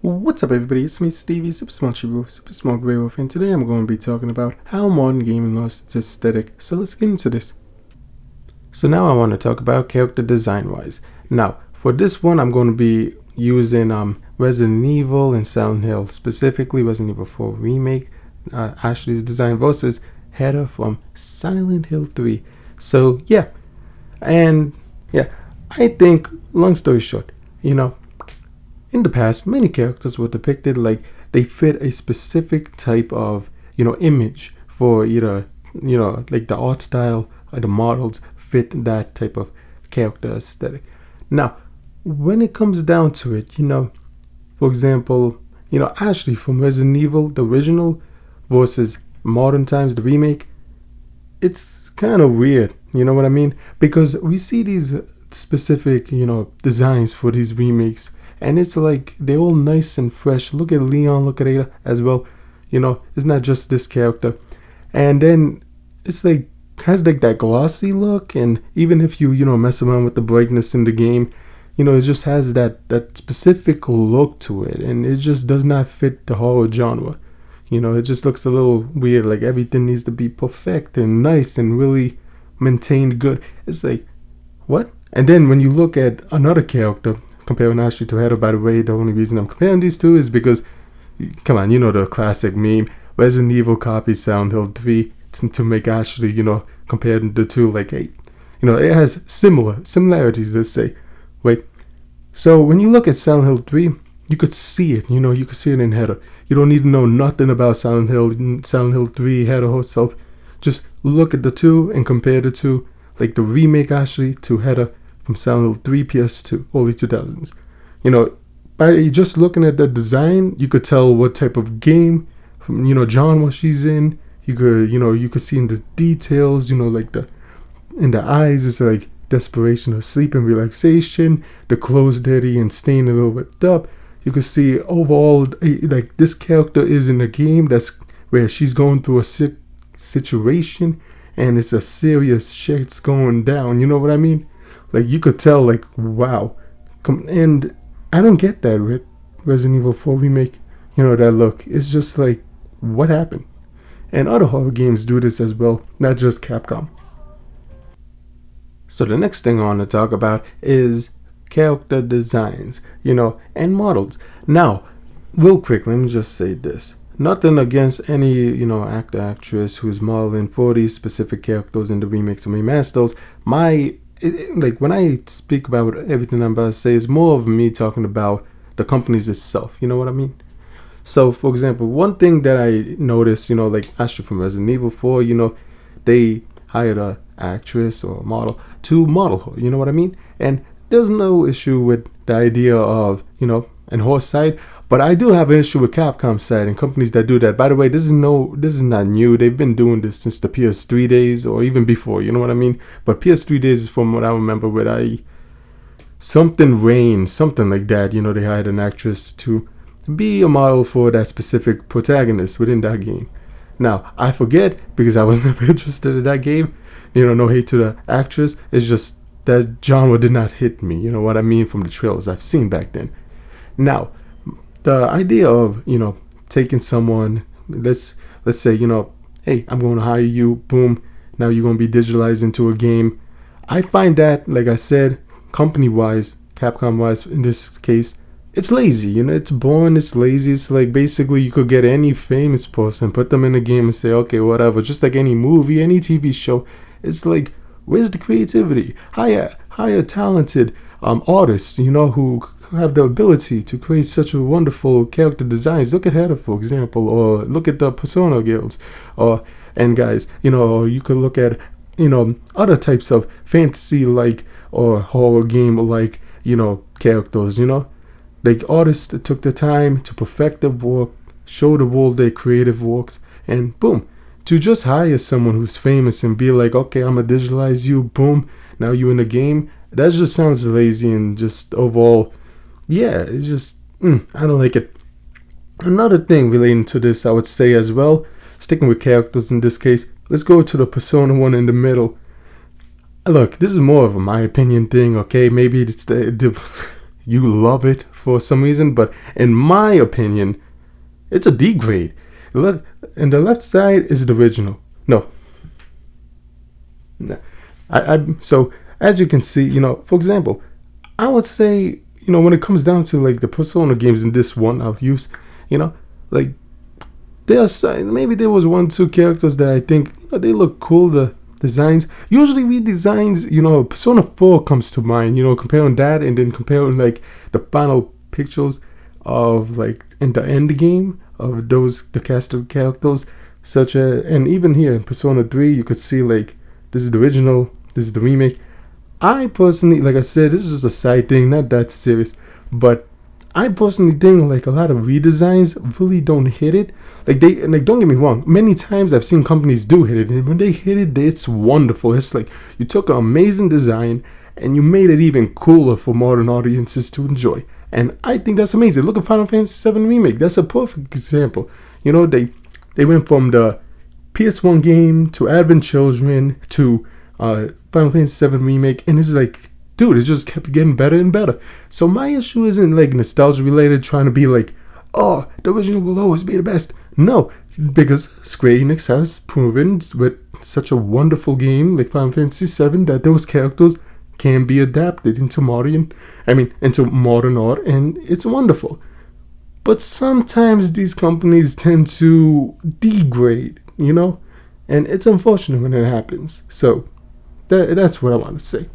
What's up, everybody? It's me, Stevie, Super Smart Shibu, Super Smart Grey Wolf, and today I'm going to be talking about how modern gaming lost its aesthetic. So let's get into this. So now I want to talk about character design-wise. Now, for this one, I'm going to be using Resident Evil and Silent Hill, specifically Resident Evil 4 Remake, Ashley's design versus Heather from Silent Hill 3. So yeah, I think, long story short, in the past, many characters were depicted like they fit a specific type of, image for either, like the art style or the models fit that type of character aesthetic. Now, when it comes down to it, for example, Ashley from Resident Evil, the original, versus modern times, the remake, it's kind of weird, you know what I mean? Because we see these specific, designs for these remakes, and it's like they're all nice and fresh. Look at Leon, look at Ada as well. It's not just this character. And then it's like has like that glossy look, and even if you mess around with the brightness in the game, it just has that specific look to it, and it just does not fit the horror genre. It just looks a little weird, like everything needs to be perfect and nice and really maintained good. It's like, what? And then when you look at another character, comparing Ashley to Heather, by the way, the only reason I'm comparing these two is because, come on, the classic meme, Resident Evil copies Silent Hill 3 to make Ashley, comparing the two, like, hey, it has similarities, let's say, right? So when you look at Silent Hill 3, you could see it, you could see it in Heather. You don't need to know nothing about Silent Hill 3, Heather herself. Just look at the two and compare the two, like the remake Ashley to Heather from Silent Hill 3 PS2, early 2000s. By just looking at the design, you could tell what type of game, from genre she's in. You could see in the details, like in the eyes, it's like desperation or sleep and relaxation. The clothes dirty and stained a little ripped up. You could see overall, like this character is in a game that's where she's going through a sick situation, and it's a serious shit's going down. You know what I mean? Like, you could tell, like, wow. And I don't get that with Resident Evil 4 Remake. That look. It's just like, what happened? And other horror games do this as well, not just Capcom. So the next thing I want to talk about is character designs, and models. Now, real quick, let me just say this. Nothing against any, actor, actress who's modeling for these specific characters in the remakes or remasters. When I speak about everything I'm about to say, it's more of me talking about the companies itself. You know what I mean? So, for example, one thing that I noticed, like Ashley from Resident Evil 4, they hired an actress or a model to model her. You know what I mean? And there's no issue with the idea of, and her side. But I do have an issue with Capcom's side and companies that do that. By the way, this is not new. They've been doing this since the PS3 days or even before, you know what I mean? But PS3 days is from what I remember with something Rain, something like that. They hired an actress to be a model for that specific protagonist within that game. Now, I forget because I was never interested in that game. No hate to the actress. It's just that genre did not hit me, you know what I mean, from the trailers I've seen back then. Now, the idea of taking someone, let's say hey, I'm going to hire you, boom, now you're going to be digitalized into a game. I find that, like I said, company wise, Capcom wise in this case, it's lazy. It's boring, it's lazy. It's like basically you could get any famous person, put them in a game and say, okay, whatever, just like any movie, any TV show. It's like, where's the creativity? Hire talented artists, who have the ability to create such a wonderful character designs. Look at Heather, for example, or look at the Persona guilds, and guys, or you could look at other types of fantasy like or horror game like characters. Like artists that took the time to perfect their work, show the world their creative works, and boom, to just hire someone who's famous and be like, okay, I'm gonna digitalize you, boom, now you in the game. That just sounds lazy and just overall, yeah, it's just, I don't like it. Another thing relating to this, I would say as well, sticking with characters in this case, let's go to the Persona one in the middle. Look, this is more of a my opinion thing, okay? Maybe it's the you love it for some reason, but in my opinion, it's a D grade. Look, and the left side is the original. No. So as you can see, for example, I would say, when it comes down to like the Persona games in this one I'll use, like maybe there was 1-2 characters that I think they look cool, the designs. Usually redesigns, Persona 4 comes to mind, comparing that and then comparing like the final pictures of like in the end game of the cast of characters, and even here in Persona 3 you could see like this is the original, this is the remake. I personally, like I said, this is just a side thing, not that serious, but I personally think like a lot of redesigns really don't hit it. Like don't get me wrong, many times I've seen companies do hit it, and when they hit it, it's wonderful. It's like you took an amazing design and you made it even cooler for modern audiences to enjoy. And I think that's amazing. Look at Final Fantasy VII Remake. That's a perfect example. They went from the PS1 game to Advent Children to Final Fantasy VII Remake, and it's like, dude, it just kept getting better and better. So my issue isn't like nostalgia related, trying to be like, oh, the original will always be the best. No, because Square Enix has proven with such a wonderful game like Final Fantasy VII that those characters can be adapted into modern art, and it's wonderful. But sometimes these companies tend to degrade, and it's unfortunate when it happens. So that's what I want to say.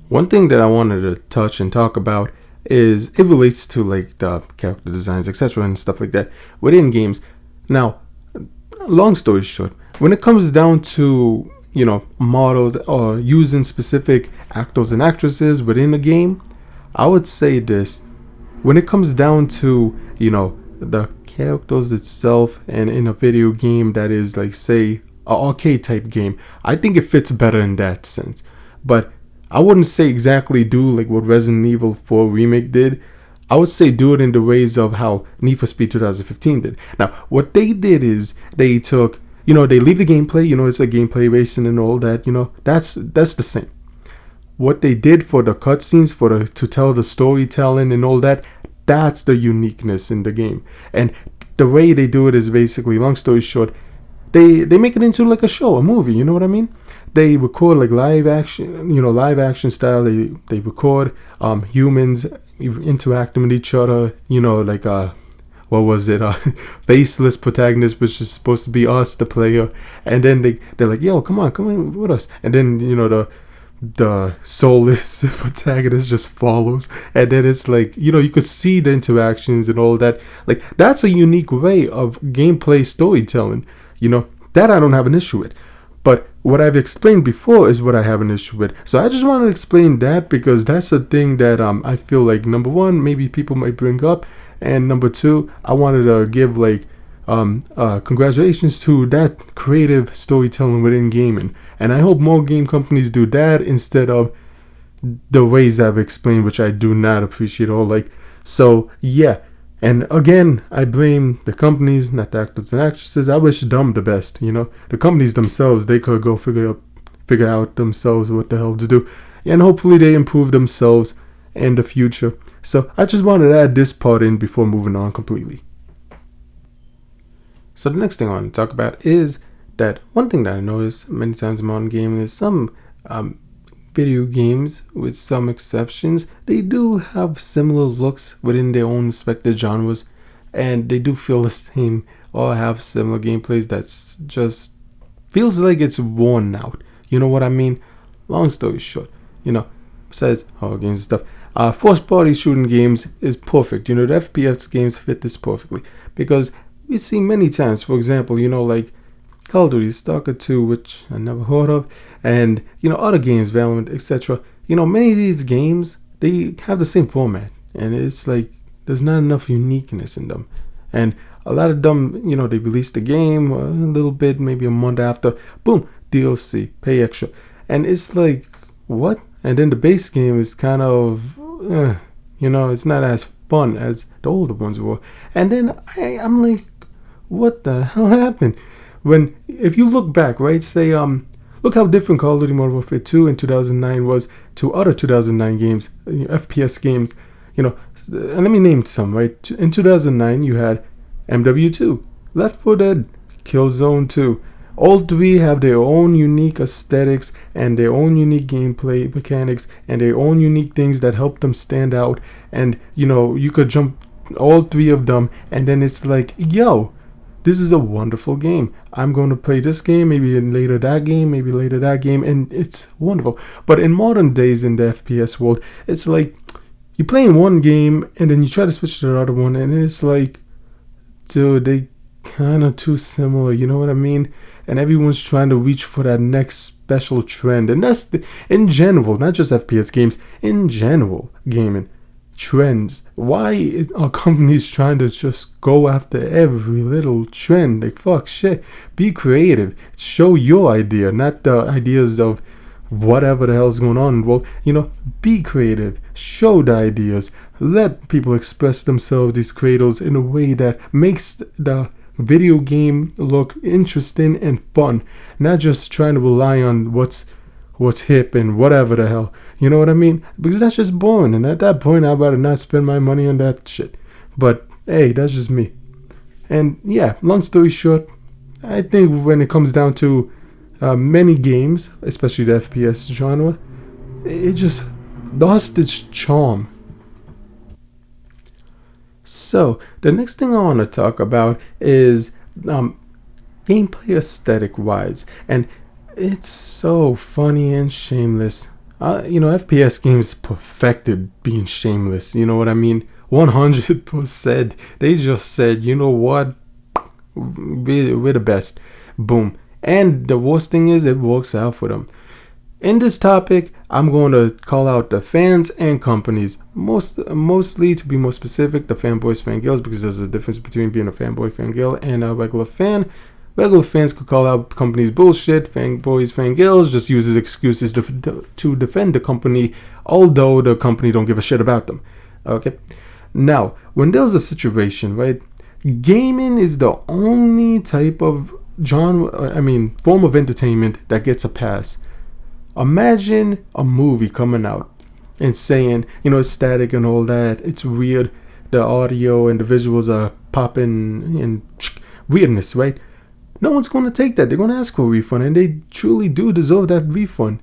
One thing that I wanted to touch and talk about is it relates to like the character designs, etc., and stuff like that within games. Now, long story short, when it comes down to models or using specific actors and actresses within a game, I would say this: when it comes down to the characters itself, and in a video game that is like, say, an arcade type game, I think it fits better in that sense. But I wouldn't say exactly do like what Resident Evil 4 Remake did. I would say do it in the ways of how Need for Speed 2015 did. Now, what they did is they took, they leave the gameplay, it's a gameplay racing and all that, that's the same. What they did for the cutscenes, to tell the storytelling and all that, that's the uniqueness in the game. And the way they do it is basically, long story short, they make it into like a show, a movie, you know what I mean? They record like live action style. They record humans interacting with each other, like what was it? Faceless protagonist, which is supposed to be us, the player, and then they're like, yo, come on with us, and then the soulless protagonist just follows, and then it's like you could see the interactions and all that. Like, that's a unique way of gameplay storytelling. That I don't have an issue with. But what I've explained before is what I have an issue with. So I just want to explain that, because that's a thing that I feel like, number one, maybe people might bring up, and number two, I wanted to give like congratulations to that creative storytelling within gaming. And I hope more game companies do that instead of the ways I've explained, which I do not appreciate all. So yeah. And again, I blame the companies, not the actors and actresses. I wish them the best. The companies themselves, they could go figure out themselves what the hell to do, and hopefully they improve themselves in the future. So I just wanted to add this part in before moving on completely. So the next thing I want to talk about is that one thing that I noticed many times in modern gaming is some video games, with some exceptions, they do have similar looks within their own respective genres, and they do feel the same or have similar gameplays that's just feels like it's worn out. You know what I mean? Long story short, besides horror games and stuff, first party shooting games is perfect. The FPS games fit this perfectly, because we see many times, for example, like Call of Duty, Stalker 2, which I never heard of, and other games, Valorant, etc. Many of these games, they have the same format, and it's like there's not enough uniqueness in them. And a lot of them, they release the game a little bit, maybe a month after, boom, DLC, pay extra, and it's like, what? And then the base game is kind of, it's not as fun as the older ones were. And then I'm like, what the hell happened? If you look back, right, say, look how different Call of Duty Modern Warfare 2 in 2009 was to other 2009 games, FPS games. And let me name some, right? In 2009, you had MW2, Left 4 Dead, Killzone 2. All three have their own unique aesthetics and their own unique gameplay mechanics and their own unique things that help them stand out. And, you could jump all three of them, and then it's like, yo, this is a wonderful game. I'm going to play this game, maybe later that game, maybe later that game, and it's wonderful. But in modern days in the FPS world, it's like you're playing one game and then you try to switch to the other one, and it's like, dude, they kind of too similar, you know what I mean? And everyone's trying to reach for that next special trend. And that's in general, not just FPS games, in general, gaming trends. Why are companies trying to just go after every little trend? Like, fuck shit. Be creative. Show your idea, not the ideas of whatever the hell's going on. Well, be creative. Show the ideas. Let people express themselves, these creators, in a way that makes the video game look interesting and fun, not just trying to rely on what's hip and whatever the hell, you know what I mean? Because that's just boring, and at that point I'd rather not spend my money on that shit. But hey, that's just me. And yeah, long story short, I think when it comes down to many games, especially the FPS genre, it just lost its charm. So, the next thing I want to talk about is gameplay aesthetic wise. And it's so funny and shameless. FPS games perfected being shameless. You know what I mean? 100%. They just said, you know what? We're the best. Boom. And the worst thing is, it works out for them. In this topic, I'm going to call out the fans and companies. Mostly, to be more specific, the fanboys, fangirls, because there's a difference between being a fanboy, fangirl, and a regular fan. Regular fans could call out companies bullshit. Fanboys, fangirls just uses excuses to defend the company, although the company don't give a shit about them. Okay? Now, when there's a situation, right, gaming is the only type of form of entertainment that gets a pass. Imagine a movie coming out and saying, it's static and all that, it's weird, the audio and the visuals are popping and weirdness, right? No one's going to take that. They're going to ask for a refund, and they truly do deserve that refund,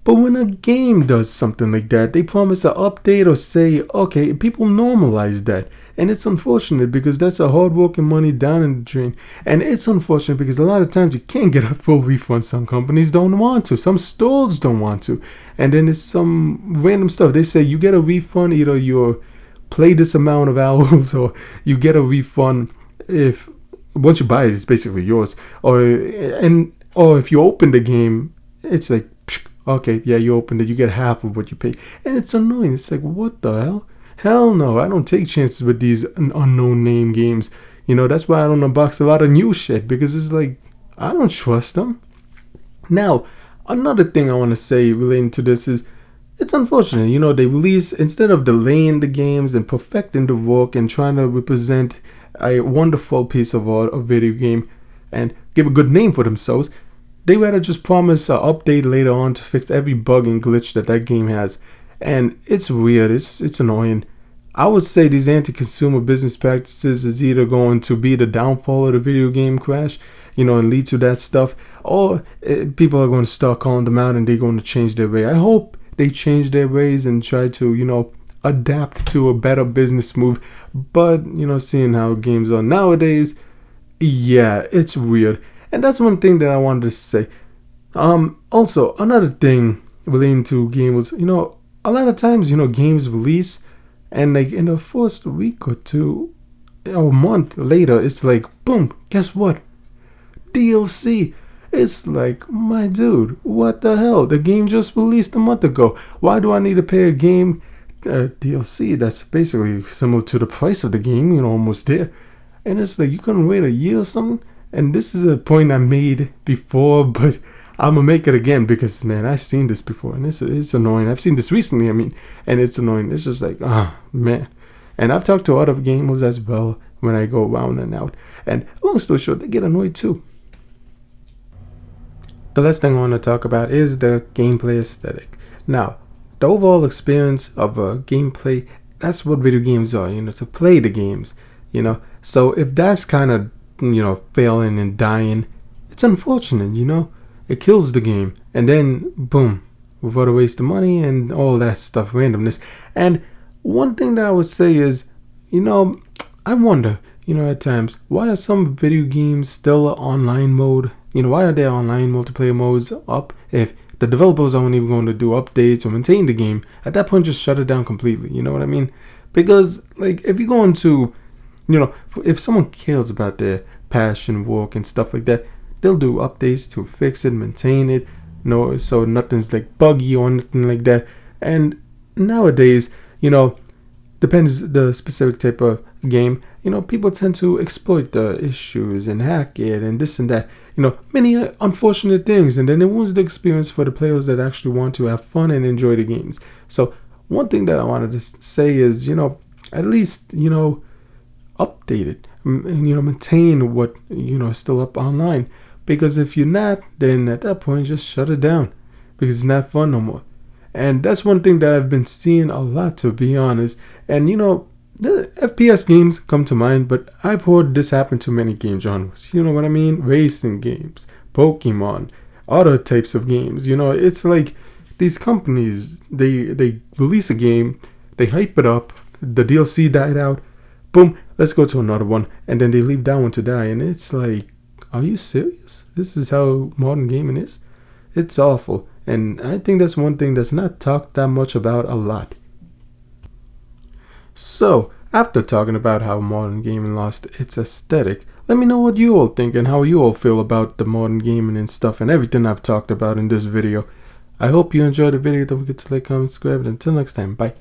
But when a game does something like that, they promise an update or say, okay, people normalize that. And it's unfortunate because that's a hard work and money down in the drain. And it's unfortunate because a lot of times you can't get a full refund. Some companies don't want to. Some stores don't want to. And then it's some random stuff. They say you get a refund, either you play this amount of hours or you get a refund if once you buy it, it's basically yours. Or if you open the game, it's like, okay, yeah, you opened it, you get half of what you paid. And it's annoying. It's like, what the hell? Hell no, I don't take chances with these unknown name games. That's why I don't unbox a lot of new shit, because it's like, I don't trust them. Now, another thing I want to say relating to this is, it's unfortunate, they release, instead of delaying the games and perfecting the work and trying to represent a wonderful piece of art, a video game, and give a good name for themselves, they rather just promise an update later on to fix every bug and glitch that game has. And it's weird, it's annoying. I would say these anti-consumer business practices is either going to be the downfall of the video game crash, and lead to that stuff, or people are going to start calling them out and they're going to change their way. I hope they change their ways and try to, adapt to a better business move. But, seeing how games are nowadays, yeah, it's weird. And that's one thing that I wanted to say. Also, another thing relating to games, a lot of times, games release, and like in the first week or two, or a month later, it's like, boom, guess what? DLC. It's like, my dude, what the hell? The game just released a month ago. Why do I need to pay a game DLC that's basically similar to the price of the game, almost there? And it's like, you couldn't wait a year or something? And this is a point I made before, but I'm gonna make it again because, man, I've seen this before and it's annoying. I've seen this recently, and it's annoying. It's just like, man. And I've talked to other gamers as well when I go around and out. And long story short, they get annoyed too. The last thing I want to talk about is the gameplay aesthetic. Now, the overall experience of a gameplay, that's what video games are, to play the games. So if that's kind of, failing and dying, it's unfortunate. It kills the game. And then, boom, without a waste of money and all that stuff, randomness. And one thing that I would say is, I wonder, at times, why are some video games still online mode? Why are their online multiplayer modes up if the developers aren't even going to do updates or maintain the game? At that point, just shut it down completely. You know what I mean? Because, like, if you're going to, if someone cares about their passion, work, and stuff like that, they'll do updates to fix it, maintain it, so nothing's like buggy or nothing like that. And nowadays, depends the specific type of game, people tend to exploit the issues and hack it and this and that, many unfortunate things, and then it ruins the experience for the players that actually want to have fun and enjoy the games. So one thing that I wanted to say is, at least, update it, maintain what, is still up online. Because if you're not, then at that point, just shut it down because it's not fun no more. And that's one thing that I've been seeing a lot, to be honest. And, the FPS games come to mind, but I've heard this happen to many game genres. You know what I mean? Racing games, Pokemon, other types of games. It's like these companies, they release a game, they hype it up, the DLC died out, boom, let's go to another one, and then they leave that one to die. And it's like, are you serious? This is how modern gaming is? It's awful. And I think that's one thing that's not talked that much about a lot. So, after talking about how modern gaming lost its aesthetic, let me know what you all think and how you all feel about the modern gaming and stuff and everything I've talked about in this video. I hope you enjoyed the video. Don't forget to like, comment, subscribe, and until next time, bye.